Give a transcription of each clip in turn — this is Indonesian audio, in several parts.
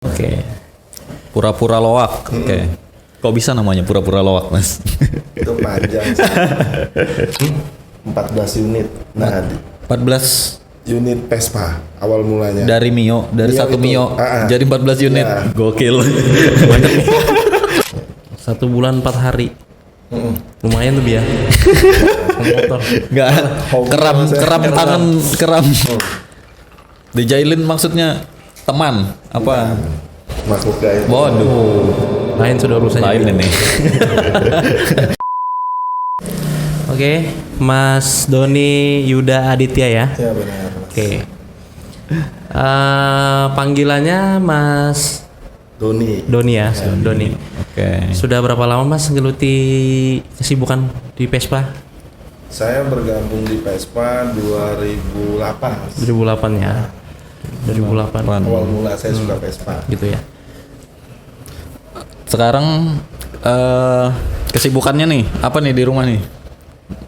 Oke. Pura-pura loak. Oke. Kok bisa namanya pura-pura loak, Mas? Itu panjang sih. 14 unit. Nah, 14 unit Vespa awal mulanya. dari Mio, dari Mio satu itu. Mio. Ah, ah. Jadi 14 unit. Ya. Gokil. Banyak nih. 1 bulan 4 hari. Lumayan tuh biar. Motor. Enggak keram tangan, keram. Dijailin maksudnya teman apa? Makhluk gaib. Waduh, Lain sudah urusannya. lain ini. Oke, Mas Doni Yuda Aditya ya. Ya benar. Oke. Panggilannya Mas Doni. Doni ya, Doni. Oke. Sudah berapa lama Mas geluti kesibukan di Vespa? Saya bergabung di Vespa 2008. 2008 ya. 2008 Awal mula saya suka Vespa. gitu ya. Sekarang kesibukannya nih apa nih di rumah nih,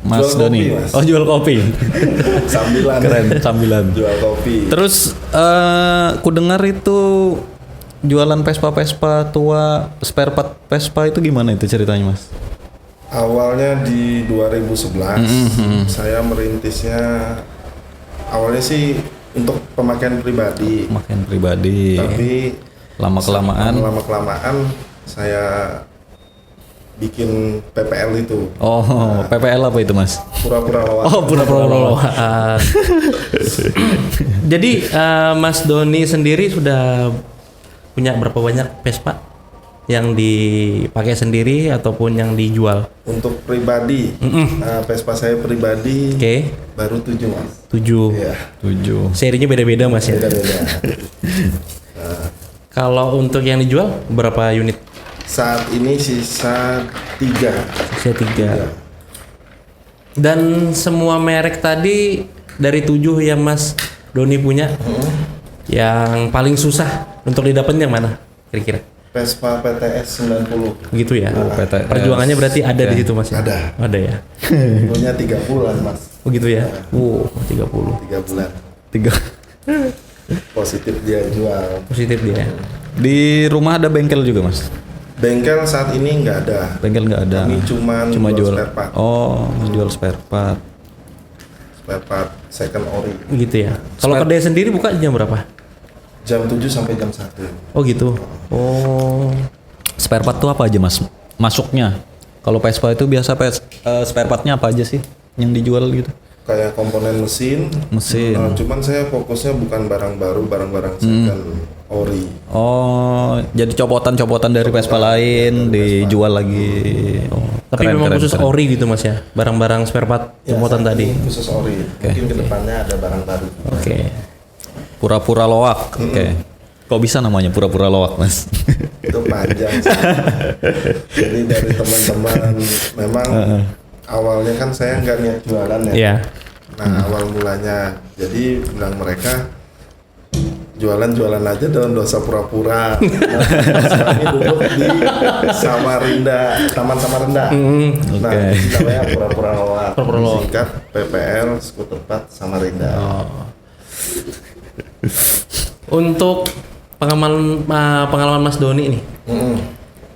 Mas Jual Doni? kopi, Mas. Oh, jual kopi. Sambilan. Keren, sambilan. Jual kopi. Terus ku dengar itu jualan Vespa tua, spare part Vespa itu gimana itu ceritanya, Mas? Awalnya di 2011 saya merintisnya awalnya sih untuk pemakaian pribadi. Pemakaian pribadi. Tapi Lama-kelamaan. saya bikin PPL itu. Oh, PPL apa itu, Mas? Pura-pura lawak. Oh, pura-pura loak. Jadi Mas Doni sendiri sudah punya berapa banyak Vespa yang dipakai sendiri ataupun yang dijual? Untuk pribadi, Vespa saya pribadi Oke, baru 7 mas. 7. Ya, 7. Serinya beda-beda Mas ya. beda-beda. Kalau untuk yang dijual berapa unit? Saat ini sisa 3. Saya 3. Dan semua merek tadi dari 7 yang Mas Doni punya, yang paling susah untuk didapetin yang mana kira-kira? Vespa PTS 90. Begitu ya. PTS. Perjuangannya berarti ada di situ Mas ya? Ada. Ada ya. Punya 3 bulan mas. Begitu ya. 30. 3 bulan. 3. Positif dia jual. Positif dia. Di rumah ada bengkel juga, Mas? Bengkel saat ini nggak ada. Bengkel nggak ada. Kami cuma jual spare part. Oh, jual spare part. Spare part second ori. Begitu ya. Kalau kedai sendiri buka jam berapa? Jam 7 sampai jam 1. Oh gitu. Oh. Spare part tuh apa aja, Mas? Masuknya. Kalau Vespa itu biasa spare partnya apa aja sih yang dijual gitu? Kayak komponen mesin. Cuman saya fokusnya bukan barang baru, barang-barang second ori. Oh, jadi copotan-copotan dari Vespa lain dijual lagi. Oh, Tapi memang khusus ori gitu Mas ya. Barang-barang spare part copotan saat tadi. ini khusus ori. Mungkin kedepannya ada barang baru. Oke. Pura-pura loak. Oke. Kok bisa namanya pura-pura loak, Mas? Itu panjang sih. Jadi dari teman-teman memang awalnya kan saya nggak niat jualan ya. Iya. Nah awal mulanya jadi bilang mereka jualan aja dalam dosa pura-pura. Nah, kami duduk di Samarinda, Taman Samarinda. Nah Oke. itu namanya pura-pura lawak. Pura-pura lawak. Singkat PPL Skuter Part Samarinda. Untuk pengalaman Mas Doni nih,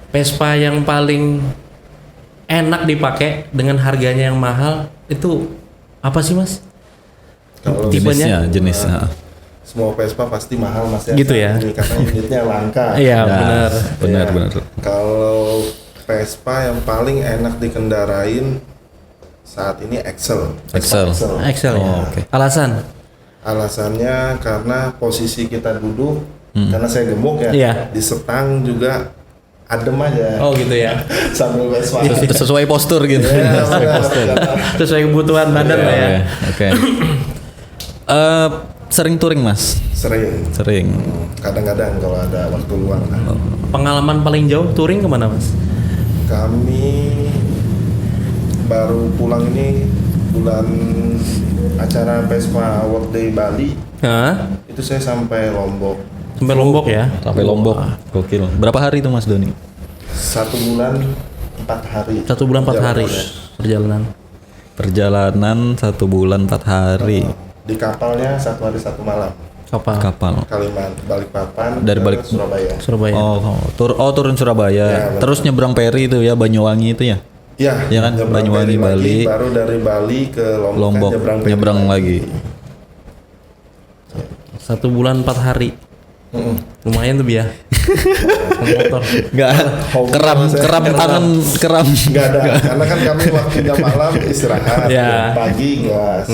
Vespa yang paling enak dipakai dengan harganya yang mahal itu apa sih Mas? Kalau Tipenya? Jenisnya. semua Vespa pasti mahal mas ya. Gitu ya. Ini karena unitnya langka. Iya Nah, benar. benar. Kalau Vespa yang paling enak dikendarain saat ini Excel. Excel. Excel ya. Oh, oke. Alasan? Alasannya karena posisi kita duduk, karena saya gemuk ya, Iya. di setang juga adem aja. Oh gitu ya. Sambil Vespa. Sesuai postur gitu. Ya, Sesuai kebutuhan badan lah ya. Oke. Sering touring, Mas? Sering. Kadang-kadang kalau ada waktu luang. Pengalaman paling jauh touring kemana Mas? Kami baru pulang ini bulan acara Vespa World Day Bali. Hah? Itu saya sampai Lombok. Sampai Lombok ya? Sampai Lombok. Gokil. Berapa hari itu, Mas Doni? 1 bulan 4 hari. 1 bulan 4 hari perjalanan. Perjalanan 1 bulan 4 hari. Di kapalnya 1 hari 1 malam. Kapal. Balikpapan Dari ke Balik- Surabaya. Surabaya. Turun Surabaya. Ya, benar. Terus nyebrang peri itu ya Banyuwangi itu ya. Iya, Ya kan, nyebrang Banyuwangi, ferry lagi, Bali. baru dari Bali ke Lombok Lombok, kan nyebrang lagi. 1 bulan 4 hari. Mm-mm. Lumayan tuh ya. Motor. Enggak keram keram. Nggak ada, karena kan kami waktunya malam istirahat, Ya. pagi gas.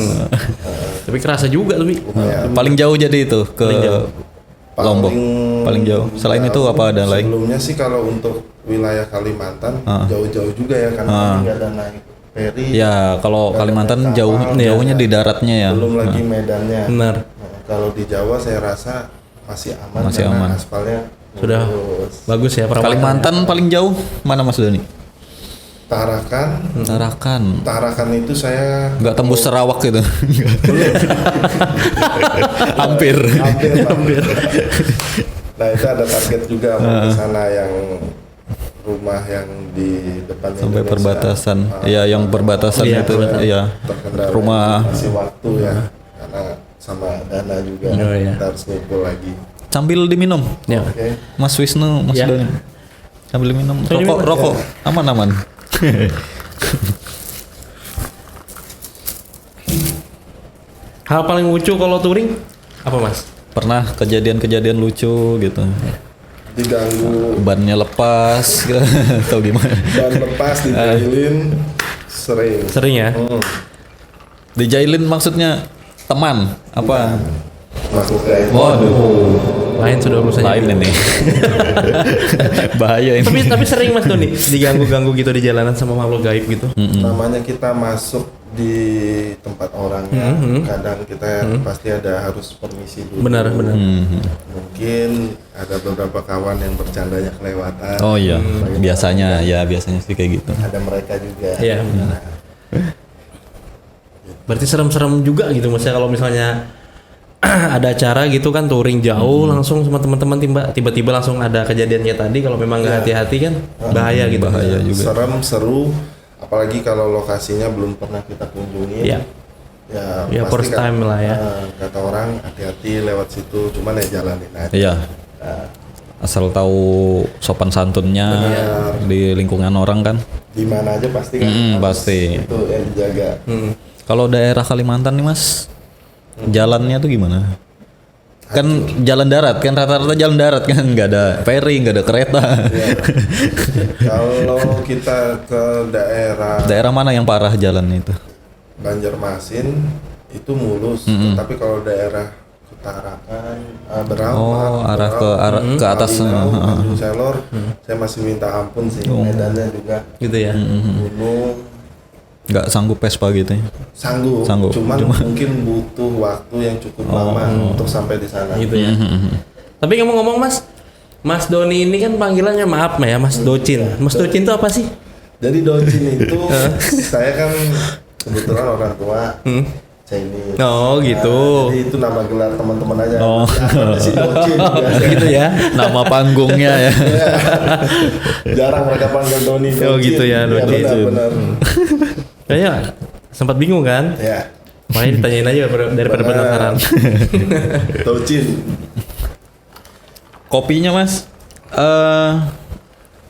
Tapi kerasa juga lebih. Lumayan. Paling jauh jadi itu ke Paling jauh. Lombok. Paling jauh. Selain itu apa ada lagi? Sebelumnya sih kalau untuk wilayah Kalimantan jauh-jauh juga ya, karena kami nggak ada naik ferry. Ya, kalau nggak ada Kalimantan naik jauh kapal, jauhnya di daratnya ya. Belum lagi medannya. Benar. Nah, kalau di Jawa saya rasa masih aman, Masih karena aman. aspalnya Sudah mulus. bagus ya perawatan. Kalimantan paling jauh mana Mas Doni? Tarakan Tarakan. itu saya Nggak tembus Sarawak gitu. Hampir. hampir. Nah itu ada target juga mau ke sana, yang rumah yang di depan Sampai Indonesia. perbatasan. Ya, yang perbatasan Iya, itu perbatasan. ya. Terkendala, Rumah. masih waktu ya, karena sama dana juga Oh, iya. kita harus ngumpul lagi. Sambil diminum. Ya. Oke. Mas Wisnu, Mas Ya. Doni. Sambil minum. Sambil minum, Rokok aman. Hal paling lucu kalau touring apa Mas? Pernah kejadian-kejadian lucu gitu. Diganggu Bannya lepas gitu. Atau gimana? dan lepas dijailin sering. Sering ya? Dijailin maksudnya teman apa? Maksudnya itu Waduh, Lain sudah urusannya. lain ini. Bahaya ini. Tapi sering Mas Doni diganggu-ganggu gitu di jalanan sama makhluk gaib gitu. namanya kita masuk di tempat orangnya, kadang kita pasti ada harus permisi dulu. Benar. Mungkin ada beberapa kawan yang bercandanya kelewatan. Oh iya, biasanya sih kayak gitu. Ada mereka juga. Iya. Berarti serem-serem juga gitu maksudnya kalau misalnya ada acara gitu kan touring jauh langsung sama teman-teman tiba-tiba langsung ada kejadiannya tadi, kalau memang nggak hati-hati kan bahaya gitu. Bahaya juga. Serem, seru, apalagi kalau lokasinya belum pernah kita kunjungi. Iya. Ya, pasti first time lah ya. Kata orang hati-hati lewat situ, cuman ya jalanin aja. Iya. Asal tahu sopan santunnya di lingkungan orang kan. Di mana aja pasti kan. harus Pasti. Itu yang dijaga. Kalau daerah Kalimantan nih Mas, jalannya tuh gimana? Kan jalan darat kan, rata-rata jalan darat kan, nggak ada ferry, nggak ada kereta. Ya. Kalau kita ke daerah Daerah mana yang parah jalannya itu? Banjarmasin itu mulus, tapi kalau daerah Tarakan, Berau, Oh, arah ke atas. Tanjung Selor, saya masih minta ampun sih, medannya juga Gitu ya. gunung, Nggak sanggup Vespa gitu ya? sanggup. Cuman mungkin butuh waktu yang cukup lama untuk sampai di sana. Gitu ya. Tapi ngomong-ngomong Mas Doni ini kan panggilannya maaf ya Mas Docin. Mas Docin itu apa sih? Jadi Docin itu saya kan kebetulan orang tua Chinese. Oh gitu. Jadi itu nama gelar teman-teman aja. Oh. Ya, si Docin biasa. Gitu ya. Nama panggungnya ya. Ya. Jarang mereka panggil Doni. Oh, gitu ya, Iya, Docin. benar. Kayaknya sempat bingung kan? Ya, Makanya ditanyain aja daripada penasaran. Docin. Kopinya Mas,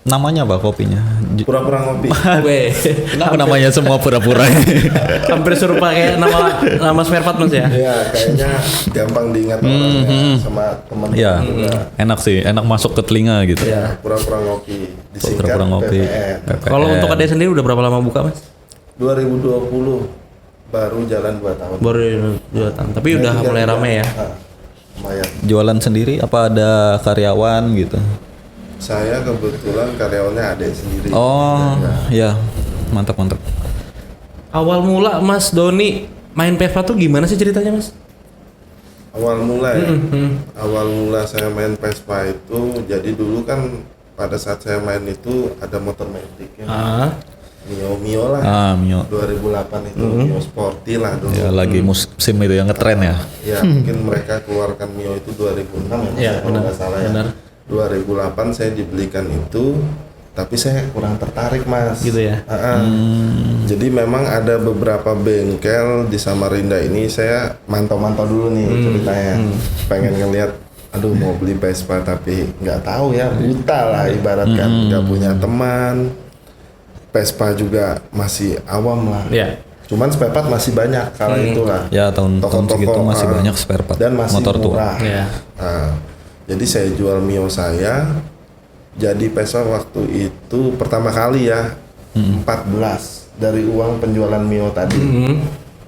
namanya apa kopinya? Pura-pura ngopi. Weh, Kenapa namanya semua pura-pura? hampir suruh pakai nama spare part Mas ya. Ya, kayaknya gampang diingat orangnya sama teman. Ya, enak sih, enak masuk ke telinga gitu. Ya, pura-pura ngopi. Disingkat Pura-pura ngopi. PPN. Kalau untuk adek sendiri udah berapa lama buka Mas? 2020 baru jalan 2 tahun. Baru 2 tahun. Tapi udah mulai rame ya. Lumayan. Jualan sendiri apa ada karyawan gitu? Saya kebetulan karyawannya adek sendiri. Oh, ya, mantap. Awal mula Mas Doni main Vespa tuh gimana sih ceritanya Mas? Awal mula ya. Awal mula saya main Vespa itu, jadi dulu kan pada saat saya main itu ada motor metik ya. Mio lah. Mio. 2008 itu Mio Sporty lah dulu. Ya, lagi musim itu yang ngetren ya. Ya, mungkin mereka keluarkan Mio itu 2006 Ya, kalau benar. nggak salah ya. Benar. 2008 saya dibelikan itu, tapi saya kurang tertarik mas. Gitu ya. Jadi memang ada beberapa bengkel di Samarinda ini saya mantau-mantau dulu nih ceritanya. Pengen ngeliat, aduh mau beli Vespa tapi nggak tahu ya, buta lah ibaratkan, nggak punya teman. Vespa juga masih awam lah. Iya. Cuman spare part masih banyak kala itulah. Ya tahun segitu masih banyak spare part dan masih motor tua. murah. Iya. Nah, jadi saya jual Mio saya. Jadi Vespa waktu itu pertama kali ya 14 dari uang penjualan Mio tadi.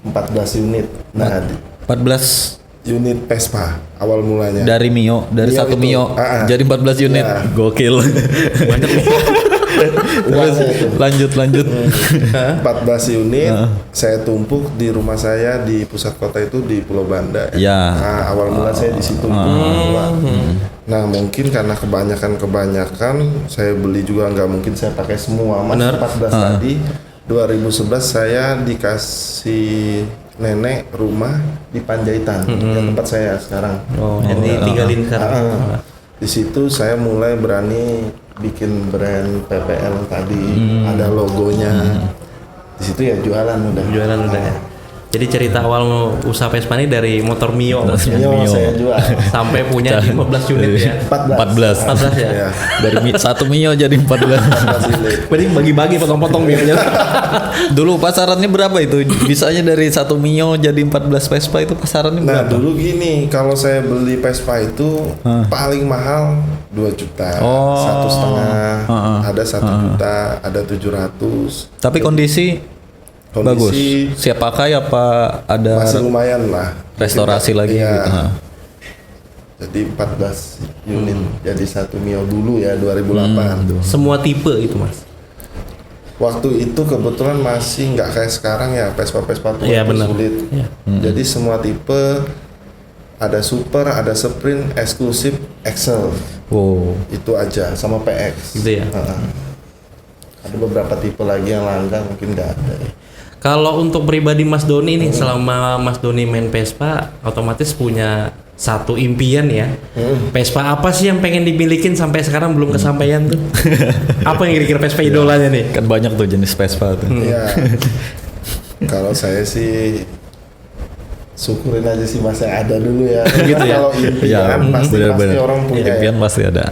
14 unit. Nah, 14 unit Vespa awal mulanya. dari Mio, dari Mio satu itu. Mio jadi 14 unit. Ya. Gokil. Banyak nih. Terus lanjut. 14 unit saya tumpuk di rumah saya di pusat kota itu di Pulau Banda. Ya. Nah, awal mula saya di situ. Nah, mungkin karena kebanyakan saya beli juga nggak mungkin saya pakai semua. Mas, Bener. 14 tadi 2011 saya dikasih nenek rumah di Panjaitan yang tempat saya sekarang. Oh, jadi tinggalin sekarang. Di situ saya mulai berani bikin brand PPL tadi, ada logonya. Di situ ya jualan udah. Jualan udah ya. Jadi cerita awal usaha Vespa ini dari motor Mio Mas, ya? Mio saya jual. Sampai punya 15 unit ya. 14. 14 ya. Ya. Dari satu Mio jadi 14. 14 unit. Berarti bagi-bagi potong-potong Mio-nya. Dulu pasarannya berapa itu? Bisanya dari satu Mio jadi 14 Vespa itu pasarannya Nah, berapa? dulu gini, kalau saya beli Vespa itu paling mahal 2 juta, Oh. 1,5, ada 1 juta, ada 700. Tapi kondisi bagus. Siap pakai apa ada Masih lumayan lah. restorasi lagi Iya. gitu? Jadi 14 unit jadi 1 Mio dulu ya 2008. Semua tipe itu Mas. Waktu itu kebetulan masih nggak kayak sekarang ya, Vespa-Vespa tua Iya, itu benar. sulit. Iya. Jadi semua tipe ada Super, ada Sprint, eksklusif, Excel. Wow. Itu aja sama PX. Gitu ya. Ada beberapa tipe lagi yang langka mungkin nggak ada. Kalau untuk pribadi Mas Doni nih, selama Mas Doni main Vespa, otomatis punya satu impian ya. Vespa apa sih yang pengen dimilikin sampai sekarang belum kesampaian tuh? Apa yang kira-kira Vespa idolanya nih? Kan banyak tuh jenis Vespa tuh. Iya. Kalau saya sih syukurin aja sih masih ada dulu ya. Gitu ya? Kalau impian pasti benar-benar. orang punya. Impian Ya. pasti ada.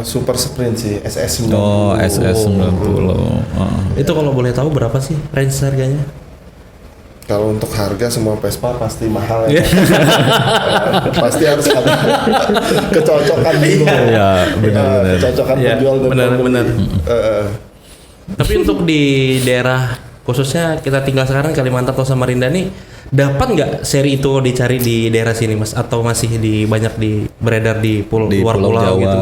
Super Sprint sih, SS 90. Oh, SS 90. Itu kalau boleh tahu berapa sih range harganya? Kalau untuk harga semua Vespa pasti mahal ya. Pasti harus ada kecocokan dulu. Iya, benar-benar. Kecocokan Iya, penjual dan benar, pembeli. benar. Eh, Tapi untuk di daerah khususnya kita tinggal sekarang Kalimantan atau Samarinda nih, dapat nggak seri itu dicari di daerah sini Mas? Atau masih banyak beredar di Di luar Pulau pulau Jawa, gitu?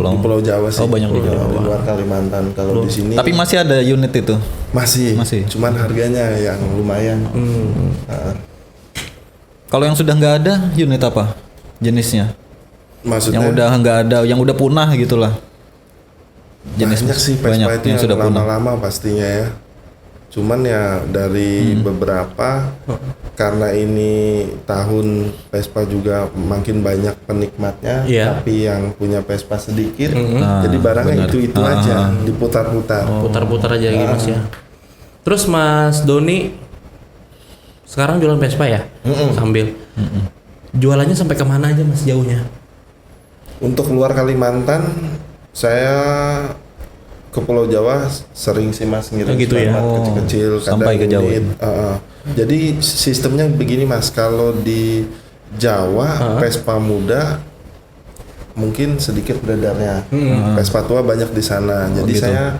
di Pulau Jawa sih. Oh, banyak di Di Jawa. luar Kalimantan. Kalau di sini Tapi masih ada unit itu. masih. Masih. Cuman harganya yang lumayan. Kalau yang sudah nggak ada, unit apa jenisnya? Maksudnya Yang udah nggak ada, yang udah punah gitulah. banyak sih Vespa banyak itu yang sudah punah. lama-lama pastinya ya. Cuman ya dari beberapa karena ini tahun Vespa juga makin banyak penikmatnya, Iya. tapi yang punya Vespa sedikit, Ah, jadi barangnya benar. itu aja diputar-putar. Putar-putar aja gitu Mas ya. Terus Mas Doni sekarang jualan Vespa ya? Sambil jualannya sampai kemana aja Mas jauhnya? Untuk luar Kalimantan, saya ke Pulau Jawa sering sih Mas ngirim gitu ya? spare part kecil-kecil, Sampai ke Jawa. unit. Jadi sistemnya begini Mas, kalau di Jawa Vespa muda mungkin sedikit beredarnya, Vespa tua banyak di sana. Jadi gitu. saya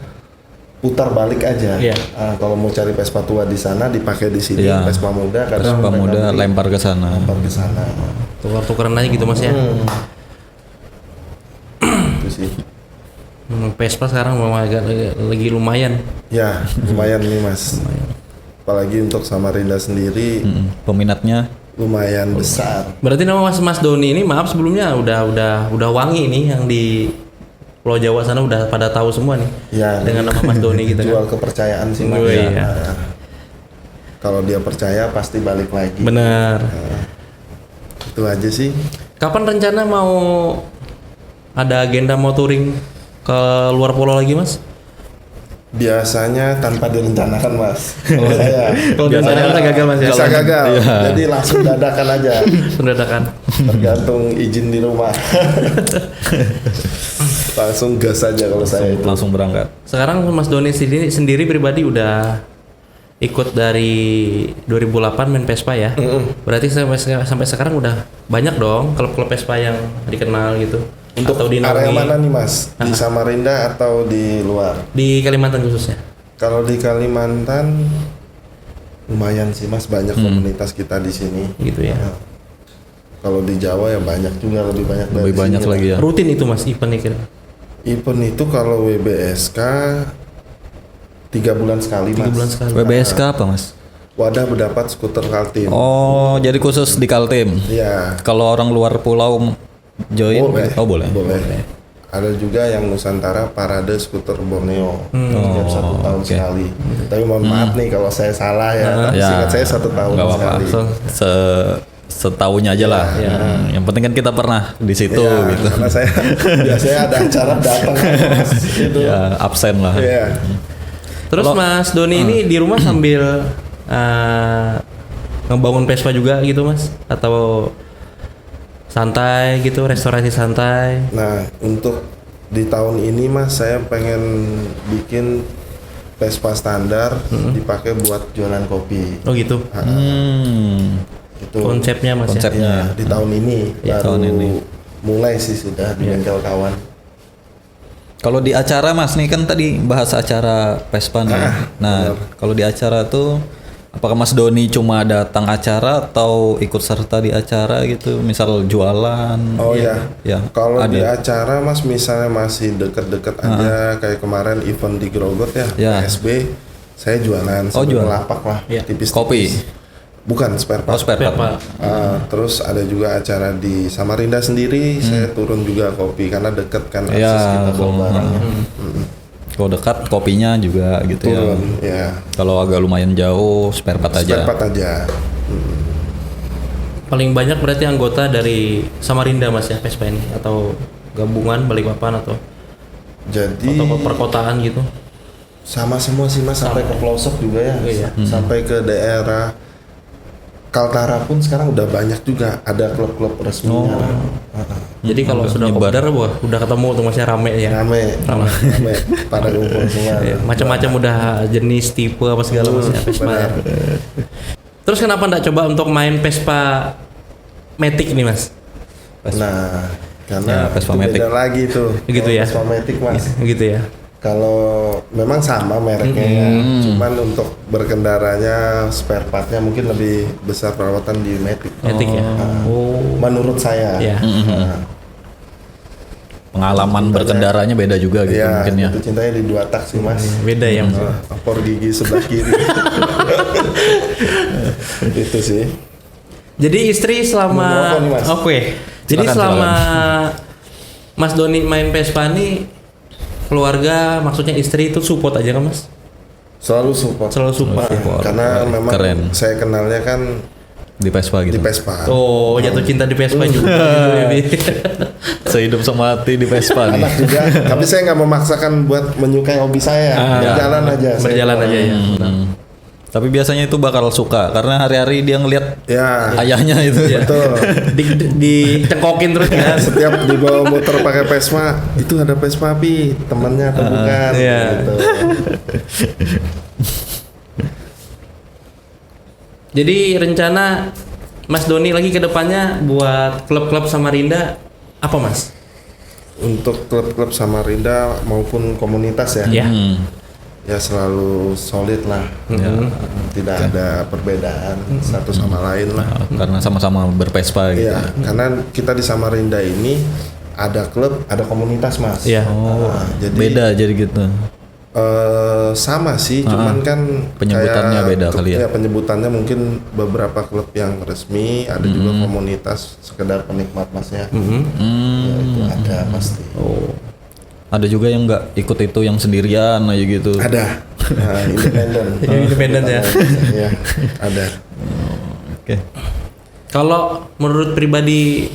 putar balik aja. Iya. Kalau mau cari Vespa tua di sana dipakai di sini, Iya. Vespa muda kadang Vespa mereka muda beli, lempar ke sana. lempar ke sana. Tukar-tukaran aja gitu Mas ya. Itu sih. Vespa sekarang memang agak lagi lumayan. Ya, lumayan nih Mas. Apalagi untuk Samarinda sendiri Peminatnya lumayan besar. Berarti nama Mas Doni ini maaf sebelumnya udah wangi nih yang di Pulau Jawa sana udah pada tahu semua nih. Ya, Dengan nama Mas Doni gitu jual kan. kepercayaan sih Mas. Oh, iya. Nah, kalau dia percaya pasti balik lagi. Benar. Itu aja sih. Kapan rencana mau ada agenda mau touring ke luar pulau lagi Mas? Biasanya tanpa direncanakan mas. Kalau saya Kalau biasanya gagal Mas ya. bisa gagal. Iya. Jadi langsung dadakan aja. Pendadakan. Tergantung izin di rumah. Langsung gas aja kalau saya itu. Langsung berangkat. Sekarang Mas Doni sendiri pribadi udah ikut dari 2008 main Vespa ya. Berarti sampai sekarang udah banyak dong klub-klub Vespa yang dikenal gitu. Untuk atau area dinaungi mana nih mas? Di Samarinda atau di luar? di Kalimantan khususnya. Kalau di Kalimantan lumayan sih mas, banyak komunitas kita di sini. Gitu ya. Kalau di Jawa ya banyak juga, lebih banyak dari Lebih banyak sini lagi lah. ya. Rutin itu Mas event kira. Event itu kalau WBSK 3 bulan sekali 3 mas. bulan sekali. WBSK apa mas? Wadah berdapat skuter Kaltim. Oh, jadi khusus di Kaltim. Iya. Kalau orang luar pulau join, Boleh. oh boleh. Ada juga yang Nusantara Parade Skuter Borneo setiap 1 tahun oke. sekali. Tapi mohon maaf nih kalau saya salah ya. Tapi Ya. seingat saya 1 tahun Nggak apa-apa. sekali. Setahunya aja lah. Yang penting kan kita pernah di situ Ya, gitu. karena saya biasanya ada acara datang mas. Gitu. Ya absen lah. Iya. Terus Mas Doni ini di rumah sambil ngebangun Vespa juga gitu Mas? Atau santai gitu, restorasi santai? Nah, untuk di tahun ini mas saya pengen bikin Vespa standar dipakai buat jualan kopi. Oh gitu. Itu Konsepnya Mas ya? Konsepnya. ya, di tahun ini Ya, baru tahun ini. mulai sih sudah di bengkel kawan. Kalau di acara mas nih kan tadi bahas acara Vespa nih. Nah, kalau di acara tuh apakah Mas Doni cuma datang acara atau ikut serta di acara gitu? Misal jualan? Oh ya, Ya. kalau di ada. acara mas misalnya masih deket-deket aja kayak kemarin event di Grogot ya, Ya. PSB, saya jualan Oh, sambil jualan. lapak lah, Ya. tipis-tipis. Kopi? Bukan spare Oh, part. spare part. Vespa. Terus ada juga acara di Samarinda sendiri, saya turun juga kopi karena deket kan akses Ya, kita bawa barangnya. Kalau dekat kopinya juga gitu ya. Turun, ya. Kalau agak lumayan jauh spare part aja. Spare part aja. Paling banyak berarti anggota dari Samarinda Mas ya Vespa ini? Atau gabungan Balikpapan atau Jadi perkotaan gitu? sama semua sih mas, sampai ke pelosok juga ya, Iya. sampai ke daerah Kaltara pun sekarang udah banyak juga, ada klub-klub resminya. Jadi kalau sudah nyebar. kopdar wah udah ketemu tuh Masnya rame ya? Rame, pada kumpul semua. Iya, macam-macam udah jenis tipe apa segala Mas ya Vespa ya. Terus kenapa enggak coba untuk main Vespa Matic nih Mas? Nah, karena Ya, Vespa itu Matic. beda lagi tuh. Gitu ya? Vespa Matic mas. Gitu ya. Kalau memang sama mereknya ya, cuman untuk berkendaranya spare partnya mungkin lebih besar perawatan di Matic. Matic ya. Oh. Menurut saya. Ya. Nah, Pengalaman berkendaranya beda juga gitu ya, mungkin ya. itu cintanya di 2 tak sih mas. Beda ya Mas. Opor gigi sebelah kiri. Itu sih. Jadi istri selama Mau apa nih, Mas? oke. Jadi Silakan, selama Mas Doni main Vespa nih keluarga maksudnya istri itu support aja kan Mas? Selalu support. Selalu support. ya? Support. Karena memang Keren. saya kenalnya kan Di Vespa gitu. di Vespa. Oh, jatuh cinta di Vespa juga gitu ya, Bi. Sehidup semati di Vespa nih. Anak juga. Tapi saya nggak memaksakan buat menyukai hobi saya. Berjalan aja. saya. Berjalan aja ya. Tapi biasanya itu bakal suka karena hari-hari dia ngelihat Ya. ayahnya itu. Betul. Dicengkokin terus kan. Setiap dibawa motor pakai Vespa, itu ada Vespa Pi, temannya atau bukan? Iya. Gitu. Jadi rencana Mas Doni lagi ke depannya buat klub-klub Samarinda apa Mas? Untuk klub-klub Samarinda maupun komunitas ya, Ya. ya selalu solid lah. Tidak ada perbedaan satu sama lain lah. Karena sama-sama berpespa gitu. Iya, karena kita di Samarinda ini ada klub, ada komunitas mas. Iya. Nah, jadi Beda jadi gitu. sama sih, cuman kan Penyebutannya kayak beda kali ya? penyebutannya mungkin beberapa klub yang resmi, ada juga komunitas sekedar penikmat masnya. Ya, itu ada pasti. Oh. Ada juga yang nggak ikut itu yang sendirian aja gitu. Ada. Nah, independen. Independen ya. Iya, ada. Oke. Kalau menurut pribadi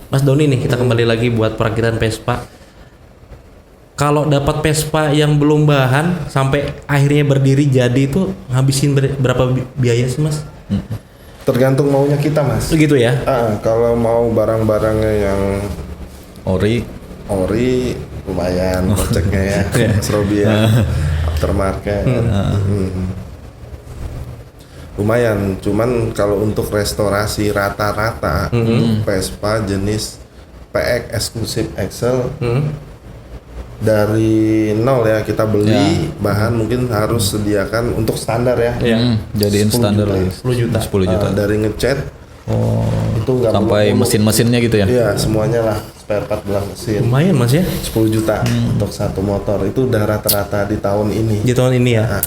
Mas Doni nih kita kembali lagi buat perakitan Vespa. kalau dapat Vespa yang belum bahan sampai akhirnya berdiri jadi itu ngabisin berapa biaya sih mas? Tergantung maunya kita mas. Begitu ya? Kalau mau barang-barangnya yang Ori. lumayan koceknya ya Mas Robi ya. Aftermarket lumayan, cuman kalau untuk restorasi rata-rata untuk Vespa jenis PX eksklusif Excel dari nol ya kita beli bahan mungkin harus sediakan untuk standar ya. Jadiin 10 standar juta. lagi. 10 juta. Dari ngecat itu nggak Sampai perlu- mesin-mesinnya gitu ya. Iya semuanya lah, spare part belah mesin Lumayan mas ya 10 juta untuk satu motor, itu udah rata-rata di tahun ini. di tahun ini ya.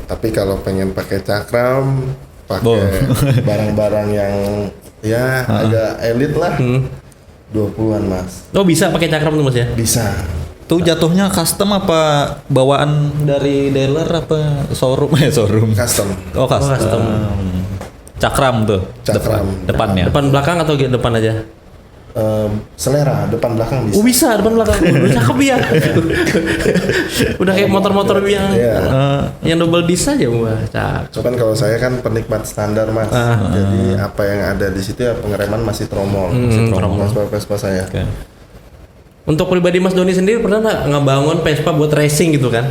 Tapi kalau pengen pakai cakram, pakai barang-barang yang ya agak elit lah, 20-an mas. Oh bisa pakai cakram tuh mas ya? Bisa. Tuh jatuhnya custom apa bawaan dari dealer apa showroom showroom. Custom. Oh custom. Cakram tuh. Cakram. Depannya. Depan belakang atau depan aja? Selera depan belakang bisa. Oh bisa depan belakang. Udah cakep ya. Udah kayak motor-motor yang double disc aja wah cakep. Cuman kalau saya kan penikmat standar mas, jadi apa yang ada di situ ya pengereman masih tromol, tromol Vespa saya. Oke. Untuk pribadi Mas Doni sendiri pernah nggak ngebangun Vespa buat racing gitu kan?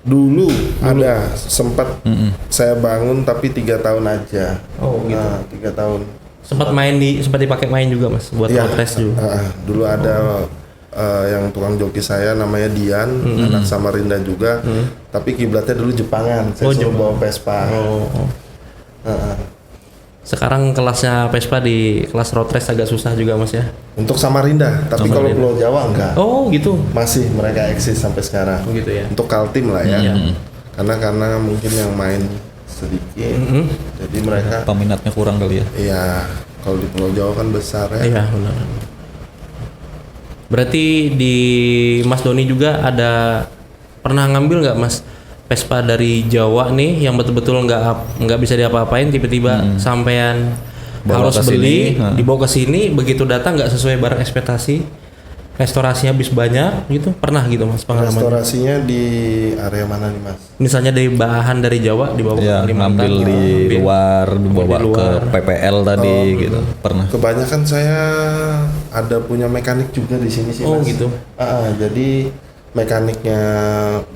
Dulu ada sempat saya bangun tapi 3 tahun aja. Oh, gitu. 3 tahun. Sempat dipakai main juga mas buat Iya, road race juga. dulu ada yang tukang joki saya namanya Dian, anak Samarinda juga, tapi kiblatnya dulu Jepangan. Saya suruh bawa Vespa. Sekarang kelasnya Vespa di kelas road race agak susah juga mas ya? Untuk Samarinda, tapi kalau Pulau Jawa enggak. Oh gitu. Masih mereka eksis sampai sekarang. Begitu ya. Untuk Kaltim lah ya. Karena mungkin yang main sedikit, jadi mereka Peminatnya kurang kali ya. iya kalau di Pulau Jawa kan besar ya. Iya benar. Berarti di Mas Doni juga ada pernah ngambil nggak mas Vespa dari Jawa nih yang betul-betul nggak bisa diapa-apain tiba-tiba sampean Bawa harus ke beli sini, dibawa ke sini begitu datang nggak sesuai barang ekspektasi restorasinya habis banyak gitu pernah gitu mas pengalaman Restorasinya di area mana nih mas? misalnya dari bahan dari Jawa dibawa Ya, ke Kalimantan ngambil di luar, dibawa di luar. ke PPL tadi gitu. Pernah. Kebanyakan saya ada punya mekanik juga di sini sih Oh, mas. gitu. Jadi mekaniknya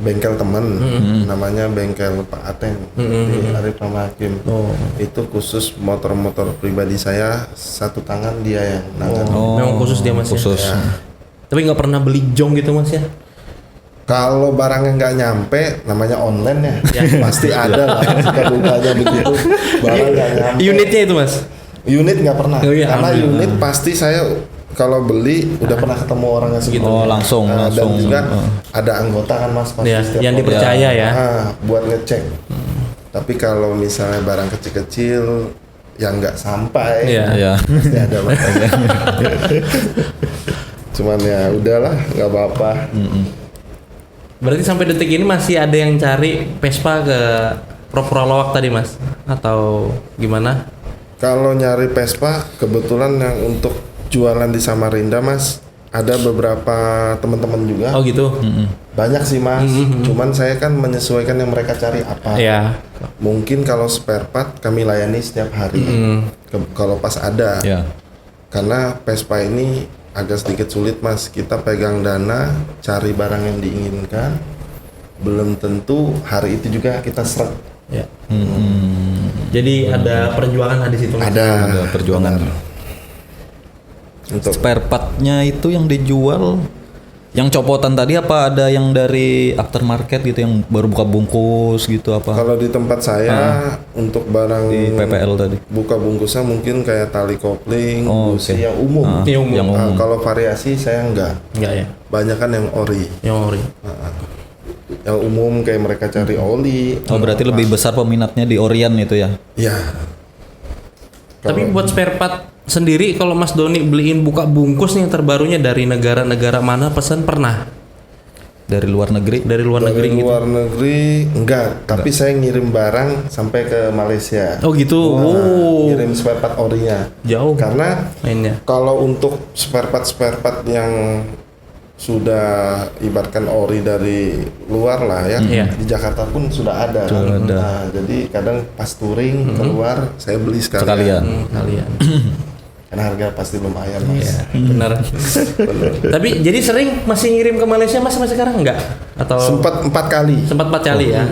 bengkel temen, namanya bengkel Pak Ateng di Arif Rahman Hakim. Itu khusus motor-motor pribadi saya, satu tangan dia yang nangan. Memang khusus dia mas ya? Khusus. Tapi nggak pernah beli jong gitu mas ya? Kalau barangnya nggak nyampe, namanya online ya, pasti ada lah. Jika bukanya begitu, barang nggak nyampe. Unitnya itu mas? Unit nggak pernah, Oh, iya, karena alhamdulillah. unit pasti saya kalau beli udah pernah ketemu orangnya segitu. Oh, langsung. Dan juga ada anggota kan mas pasti Ya, setiap yang orang. dipercaya ya. Buat ngecek. Tapi kalau misalnya barang kecil-kecil yang nggak sampai, Iya. Ya. pasti ada mas. Cuman ya udahlah, nggak apa-apa. Berarti sampai detik ini masih ada yang cari Vespa ke Pro Lawak tadi mas? Atau gimana? Kalau nyari Vespa, kebetulan yang untuk jualan di Samarinda mas, ada beberapa teman-teman juga. Oh gitu? Banyak sih mas, cuman saya kan menyesuaikan yang mereka cari apa. Iya. Mungkin kalau spare part kami layani setiap hari, kalau pas ada. Ya. Karena Vespa ini agak sedikit sulit mas, kita pegang dana, cari barang yang diinginkan, belum tentu hari itu juga kita seret. Ya. Jadi ada perjuangan di situ. Mas? Ada perjuangan. benar. Untuk Spare part-nya itu yang dijual yang copotan tadi apa ada yang dari aftermarket gitu yang baru buka bungkus gitu apa? kalau di tempat saya untuk barang Di PPL tadi. buka bungkusnya mungkin kayak tali kopling, Oh, busi oke. yang umum. Yang umum. Yang umum. Kalau variasi saya enggak. Enggak ya? Banyak kan yang ori. Yang ori. Yang umum kayak mereka cari oli. Oh berarti lebih besar peminatnya di Orion itu ya? Ya. Tapi buat spare part sendiri kalau Mas Doni beliin buka bungkus nih yang terbarunya dari negara-negara mana pesan pernah? Dari luar negeri? Dari luar negeri Dari gitu. luar negeri enggak, tapi saya ngirim barang sampai ke Malaysia. Oh gitu. Nah, ngirim spare part orinya. Jauh Karena mainnya. kalau untuk spare part yang sudah ibaratkan ori dari luar lah ya. Di Jakarta pun sudah ada. Nah, jadi kadang pas touring keluar saya beli sekalian. Karena harga pasti lumayan mas. Iya, benar. Tapi jadi sering masih ngirim ke Malaysia mas sampai sekarang enggak? Atau Sempat 4 kali. sempat 4 kali ya?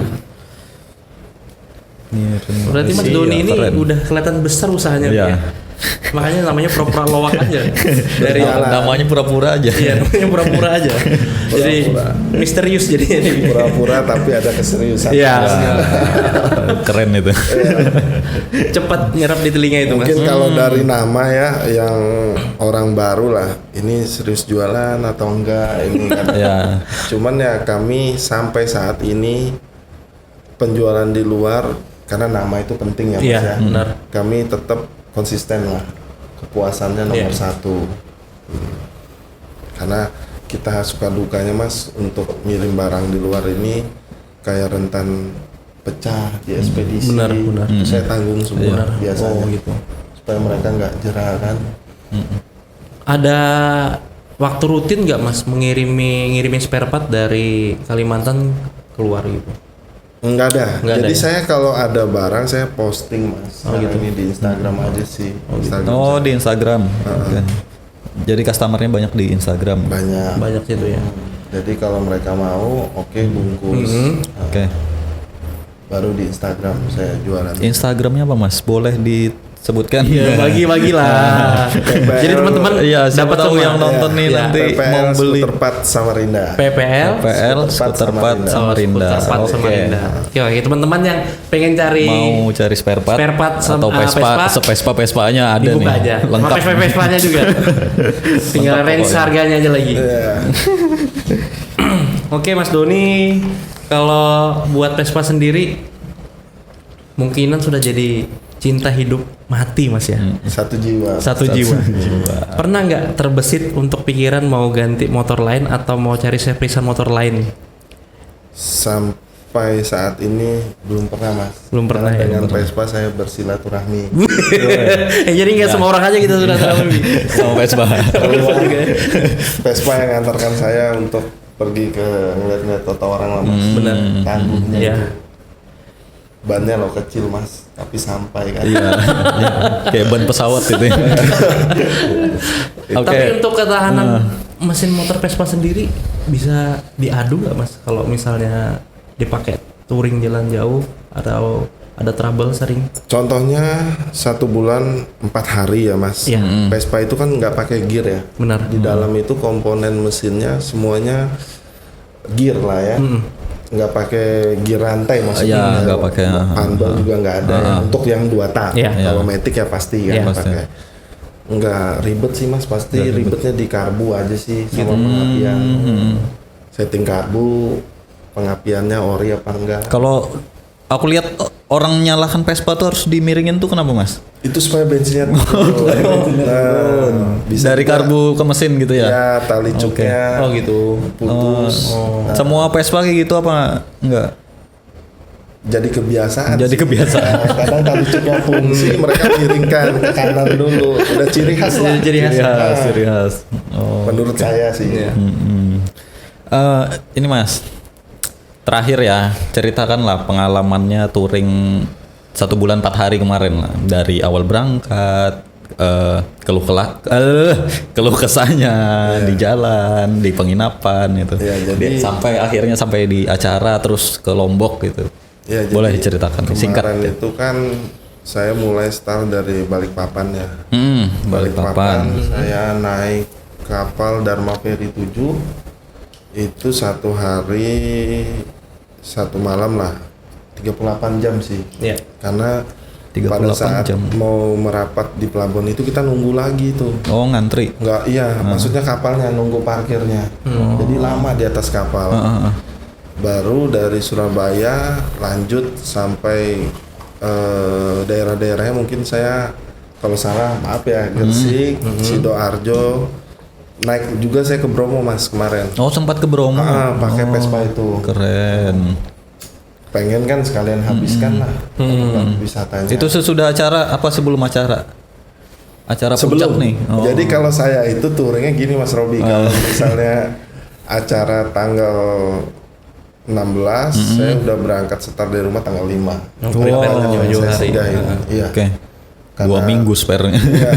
Berarti Mas Doni ini keren. udah kelihatan besar usahanya Iya. ya. Makanya namanya pura-pura lowak aja. Dari namanya pura-pura aja. Iya, namanya pura-pura aja. Jadi misterius jadinya ini. Pura-pura tapi ada keseriusan. Iya. Keren itu. Cepat nyerap di telinga itu Mas. Mungkin kalau dari nama ya yang orang baru lah, ini serius jualan atau enggak ini kan. Ya. Cuman ya kami sampai saat ini penjualan di luar karena nama itu penting ya Mas Iya, ya. benar. Kami tetap konsisten lah, kepuasannya nomor Iya. satu. Karena kita suka dukanya Mas untuk ngirim barang di luar ini kayak rentan pecah di ekspedisi. Benar, benar. Itu saya tanggung semua biasanya. Oh gitu. Supaya mereka nggak jerah kan. Ada waktu rutin nggak Mas ngirimin spare part dari Kalimantan keluar gitu? Enggak ada. Nggak ada Jadi ya? saya kalau ada barang saya posting Mas. Oh, gitu. Ini di Instagram aja sih. Instagram Oh, saya. di Instagram. Oke. Jadi customernya banyak di Instagram. banyak. Banyak situ ya. Jadi kalau mereka mau, oke bungkus. Oke. Baru di Instagram saya jualan. Instagramnya apa Mas? Boleh disebutkan? Iya, bagi-bagi lah. Jadi teman-teman Iya, siapa dapat tahu semua. yang nonton nih Iya. nanti PPL mau beli Skuter Part Samarinda. PPL PL Skuter Part Samarinda. Skuter Part Oke. Samarinda. Oke, teman-teman yang pengen cari Mau cari spare part sama- atau Vespa, Vespa, Vespanya ada dibuka nih. aja. Lengkap. Sama Vespa-nya juga. Tinggal Lengkap range pokoknya. harganya aja lagi. Iya. Oke, Mas Doni, kalau buat Vespa sendiri mungkinan sudah jadi cinta hidup mati Mas ya. Satu jiwa. Satu jiwa. Pernah nggak terbesit untuk pikiran mau ganti motor lain atau mau cari servisan motor lain? Sampai saat ini belum pernah Mas. Belum pernah Karena ya? dengan Vespa saya bersilaturahmi. Jadi nggak semua orang aja kita sudah tahu. Sama Vespa. Vespa juga ya. Vespa yang ngantarkan saya untuk pergi ke ngeliat-ngeliat kota orang lah Mas. Benar. Tangguhnya Iya. itu. Bannya lo kecil Mas, tapi sampai kan. Iya. Iya. Kayak ban pesawat itu. Oke. Tapi untuk ketahanan mesin motor Vespa sendiri bisa diadu nggak Mas? Kalau misalnya dipakai touring jalan jauh atau ada trouble sering? Contohnya 1 bulan 4 hari ya Mas. Iya. Vespa itu kan nggak pakai gear ya. Benar. Di dalam itu komponen mesinnya semuanya gear lah ya. Nggak pakai gear rantai maksudnya. Iya, nggak pakai. Handle juga nggak ada ya. Untuk yang 2 tak. Iya. Kalau matic ya pasti kan Iya. pakai. Nggak ribet sih Mas, pasti ribetnya di karbu aja sih sama pengapian. Setting karbu, pengapiannya ori apa enggak. Kalau aku lihat orang nyalakan Vespa tuh harus dimiringin tuh kenapa Mas? Itu supaya bensinnya turun. Nah, bisa Dari juga. karbu ke mesin gitu ya? Ya, tali cuknya Oh gitu. putus. Semua Vespa kayak gitu apa enggak? Jadi kebiasaan. Jadi sih. kebiasaan. Nah, kadang tali cuknya fungsi, mereka miringkan ke kanan dulu. Udah ciri khas lah. Ciri khas. Ciri khas. Oh. Menurut saya sih. Ini Mas, terakhir ya, ceritakanlah pengalamannya touring 1 bulan 4 hari kemarin lah. Dari awal berangkat, keluh kesahnya di jalan, di penginapan gitu. Ya, jadi- sampai akhirnya sampai di acara terus ke Lombok gitu. Ya, Boleh jadi diceritakan singkat. Kemarin itu kan saya mulai start dari Balikpapan ya. Balikpapan. Saya naik kapal Dharma Ferry 7 itu 1 hari 1 malam lah 38 jam sih. Iya. Karena 38 pada saat jam. mau merapat di pelabuhan itu kita nunggu lagi tuh. Oh, ngantri. Enggak, iya, maksudnya kapalnya nunggu parkirnya. Jadi lama di atas kapal. Baru dari Surabaya lanjut sampai daerah-daerahnya mungkin saya kalau salah maaf ya, Gresik, Sidoarjo. Naik juga saya ke Bromo Mas kemarin. Oh, sempat ke Bromo. Pakai Vespa itu. Keren. Pengen kan sekalian habiskan lah wisatanya. Itu sesudah acara apa sebelum acara? Acara puncak sebelum nih. Oh. Jadi kalau saya itu touringnya gini Mas Robi, kalau misalnya acara tanggal 16 saya udah berangkat start dari rumah tanggal 5. Prepare jauh-jauh Saya hari. sudahin. Iya. Oke. 2 minggu spare-nya. Iya.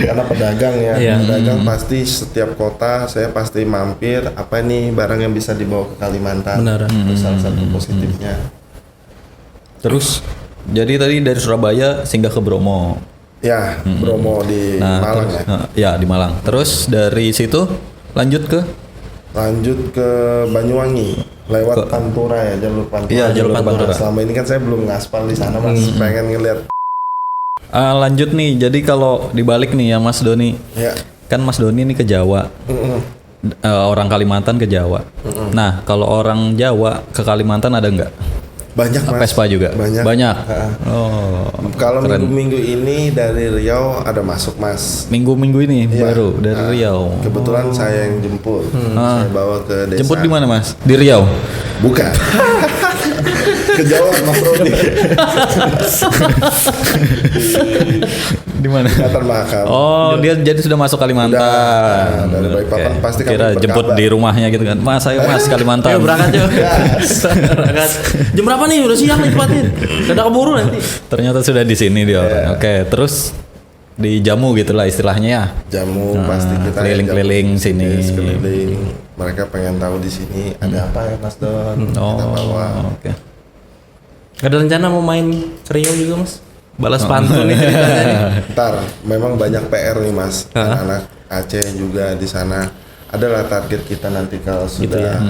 Karena pedagang ya, Iya. pedagang pasti setiap kota saya pasti mampir. Apa nih barang yang bisa dibawa ke Kalimantan? Benar. Itu salah satu positifnya. Terus jadi tadi dari Surabaya singgah ke Bromo. Ya, Bromo di Malang terus, ya. ya di Malang. Terus dari situ lanjut ke Lanjut ke Banyuwangi lewat Pantura ya, jalur Pantura. Iya, jalur Pantura. Selama ini kan saya belum ngaspal di sana Mas, pengen ngeliat. lanjut nih. Jadi kalau dibalik nih ya Mas Doni. Ya. Kan Mas Doni ini ke Jawa. Orang Kalimantan ke Jawa. Nah, kalau orang Jawa ke Kalimantan ada nggak? Banyak Mas. Vespa juga. Banyak. Oh. Kalau minggu-minggu ini dari Riau ada masuk Mas. Minggu-minggu ini Iya. baru dari Riau. Kebetulan saya yang jemput. Saya bawa ke desa. Jemput di mana Mas? Di Riau. Bukan. Ke Jawa Mas Rodi. Di mana? Kalimantan Mahakam. Oh, dia jadi sudah masuk Kalimantan. Udah, dari Balikpapan Oke. pasti kami Kira jemput berkabar. di rumahnya gitu kan. Mas, saya Mas Kalimantan. Ayo berangkat yuk. Berangkat. Jam berapa nih? Udah siang nih cepatin. Udah keburu nanti. Ternyata sudah di sini dia. Oke, terus di jamu gitulah istilahnya ya. Jamu pasti kita keliling-keliling jamu. sini. Yes, keliling. Mereka pengen tahu di sini ada apa ya Mas Don. Kita bawa. Oh, oke. Gak ada rencana mau main ke Riau juga Mas? Balas pantun nih ceritanya nih. Ntar, memang banyak PR nih Mas. Anak Aceh juga di sana. Adalah target kita nanti kalau sudah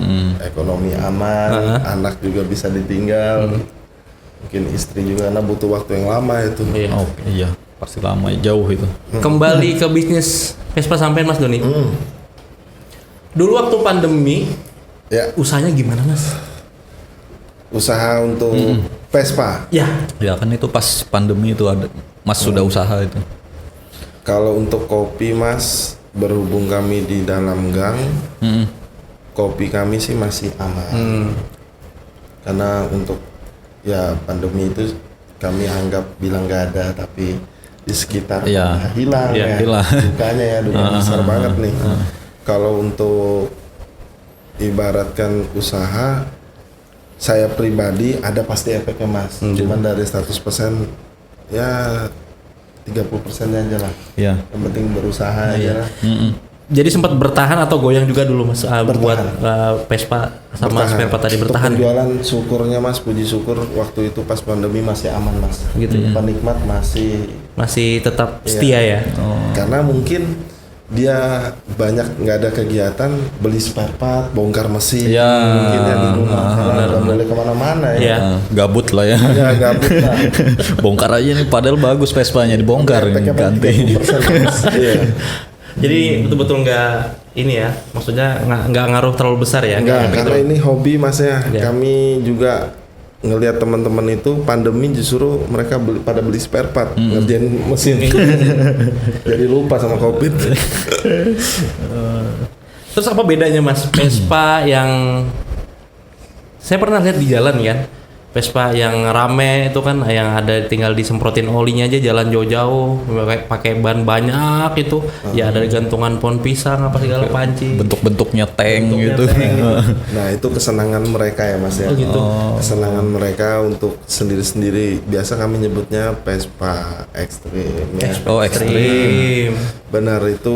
ekonomi aman, anak juga bisa ditinggal. Mungkin istri juga karena butuh waktu yang lama itu. Iya. Oke, iya. Pasti lama jauh itu. Kembali ke bisnis Vespa sampean Mas Doni. Dulu waktu pandemi, Ya, usahanya gimana Mas? usaha untuk Vespa. Ya, Ya kan itu pas pandemi itu ada Mas sudah usaha itu. Kalau untuk kopi Mas, berhubung kami di dalam gang, kopi kami sih masih aman. Karena untuk ya pandemi itu kami anggap bilang nggak ada, tapi di sekitar Iya. hilang Iya, ya. hilang. Dukanya ya, duka besar banget nih. Kalau untuk ibaratkan usaha, saya pribadi ada pasti efeknya Mas. Cuman dari 100% ya 30% aja lah. Iya. Yang penting berusaha aja lah. jadi sempat bertahan atau goyang juga dulu Mas buat Bertahan. Vespa sama spare part tadi Untuk bertahan. penjualan syukurnya Mas, puji syukur waktu itu pas pandemi masih aman Mas. Gitu ya. Penikmat Masih tetap setia ya. karena mungkin dia banyak nggak ada kegiatan, beli spare part, bongkar mesin, Ya. mungkin ya di rumah karena nggak boleh kemana-mana ya. Iya. Gabut lah ya. Ya gabut lah. Bongkar aja nih padahal bagus Vespanya dibongkar Efeknya paling ganti. 30%, Mas. Iya. Jadi betul-betul nggak ini ya, maksudnya nggak ngaruh terlalu besar ya. Enggak, Gitu. karena ini hobi Mas ya. Iya. Kami juga ngelihat teman-teman itu pandemi justru mereka pada beli spare part, ngerjain mesin. Jadi lupa sama Covid. Terus apa bedanya Mas Vespa yang saya pernah lihat di jalan kan? Vespa yang rame itu kan yang ada tinggal disemprotin olinya aja jalan jauh-jauh pakai ban banyak itu ya ada gantungan pohon pisang apa segala panci. Bentuk-bentuknya tank Bentuknya gitu. tank. Nah, itu kesenangan mereka ya Mas ya. Oh, gitu. Kesenangan mereka untuk sendiri-sendiri. Biasa kami nyebutnya Vespa ekstrim ya. Oh, ekstrim. Benar itu.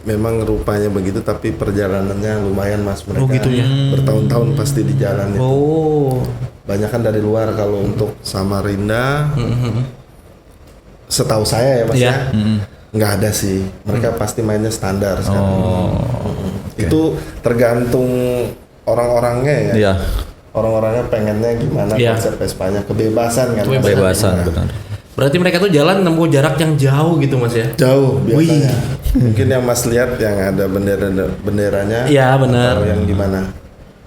Memang rupanya begitu, tapi perjalanannya lumayan Mas mereka. Oh, gitu ya. Bertahun-tahun pasti di jalan itu. Oh. Banyak kan dari luar. Kalau untuk Samarinda, setahu saya ya Mas Iya. ya, nggak ada sih. Mereka pasti mainnya standar sekarang. Itu tergantung orang-orangnya ya. Iya, Orang-orangnya pengennya gimana Iya. konsep Vespanya, kebebasan kan. Mas? kebebasan Nah, benar. Berarti mereka tuh jalan nempuh jarak yang jauh gitu Mas ya? Jauh biasanya. Mungkin yang Mas lihat yang ada benderanya. Iya, benar. Atau yang gimana?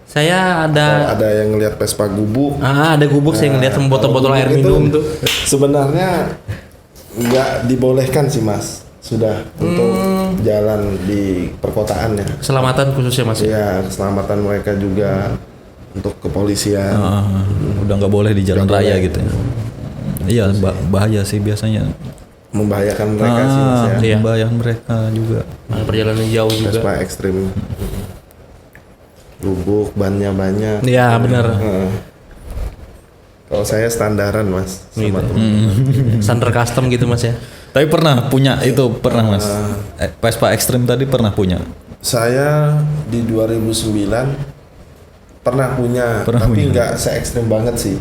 Saya Kalau ada yang ngelihat Vespa gubuk. ada gubuk saya ngeliat sama botol-botol Kalau air gubuk itu minum tuh. Sebenarnya nggak dibolehkan sih Mas. Sudah untuk jalan di perkotaan ya. Keselamatan khususnya Mas. Iya, keselamatan mereka juga untuk kepolisian. Udah nggak boleh di jalan raya gitu ya. Iya, bahaya sih biasanya. Membahayakan mereka sih Mas ya. Iya. Membahayakan mereka juga. Perjalanan jauh juga. Vespa ekstrim. lubuk, bannya banyak. Iya benar. Heeh. Kalau saya standaran mas, sama Gitu. temen. Standar custom gitu mas ya. Tapi pernah punya itu pernah mas. Vespa ekstrim tadi pernah punya. Saya di 2009 pernah punya, tapi nggak se ekstrim banget sih.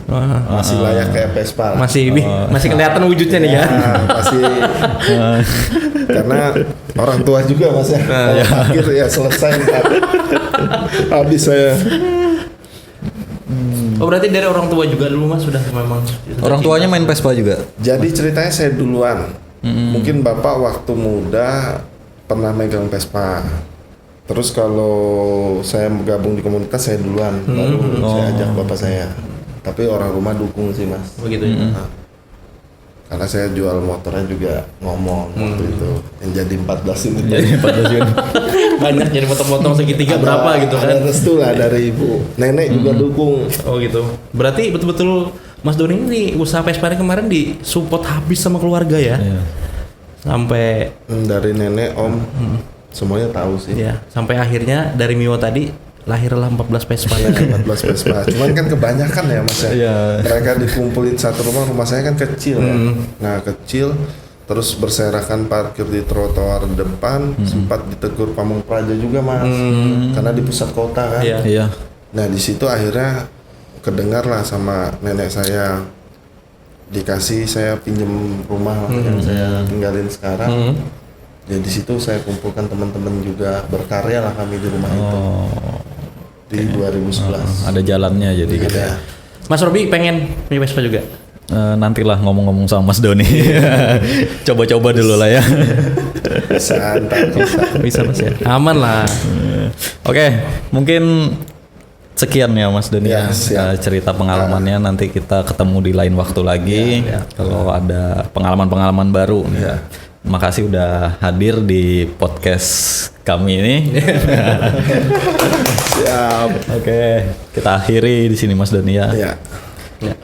Masih layak kayak Vespa. lah. Masih kelihatan wujudnya nih ya. Nah, masih karena orang tua juga mas ya. Kalau akhir ya selesai ntar. Habis saya. Oh berarti dari orang tua juga dulu mas sudah memang. Orang tuanya main Vespa juga. Jadi ceritanya saya duluan. Mungkin bapak waktu muda pernah megang Vespa. Terus kalau saya gabung di komunitas saya duluan, baru saya ajak bapak saya. Tapi orang rumah dukung sih mas. Begitu ya. Nah, karena saya jual motornya juga ngomong waktu itu. Yang jadi 14 ini. Jadi 14 unit. Banyak jadi potong-potong segitiga berapa gitu kan. Ada restu lah dari ibu. Nenek juga dukung. Oh gitu. Berarti betul-betul Mas Doni ini usaha Vespa ini kemarin disupport habis sama keluarga ya. Iya. Sampai Dari nenek, om, semuanya tahu sih. ya, sampai akhirnya dari Mio tadi lahirlah 14 Vespa ya. 14 Vespa. Cuman kan kebanyakan ya mas ya. Iya. Mereka dikumpulin satu rumah saya kan kecil ya. Nah kecil, terus berserakan parkir di trotoar depan, sempat ditegur Pamung Praja juga mas. Karena di pusat kota kan. Iya. Iya. Nah di situ akhirnya kedengar lah sama nenek saya, dikasih saya pinjem rumah lah yang saya tinggalin sekarang. Ya di situ saya kumpulkan teman-teman juga, berkarya lah kami di rumah itu di 2011. Ada jalannya jadi gitu. Ada. Mas Robi pengen punya Vespa juga. Nantilah ngomong-ngomong sama Mas Doni. Coba-coba dulu lah ya. Bisa, ntar bisa. Bisa Mas ya. Aman lah. Oke, mungkin sekian ya Mas Doni Ya, ya, siap. cerita pengalamannya. Nanti kita ketemu di lain waktu lagi kalau ada pengalaman-pengalaman baru. Ya. Makasih udah hadir di podcast kami ini. Siap. Oke, kita akhiri di sini Mas Doni ya. Ya. Ya.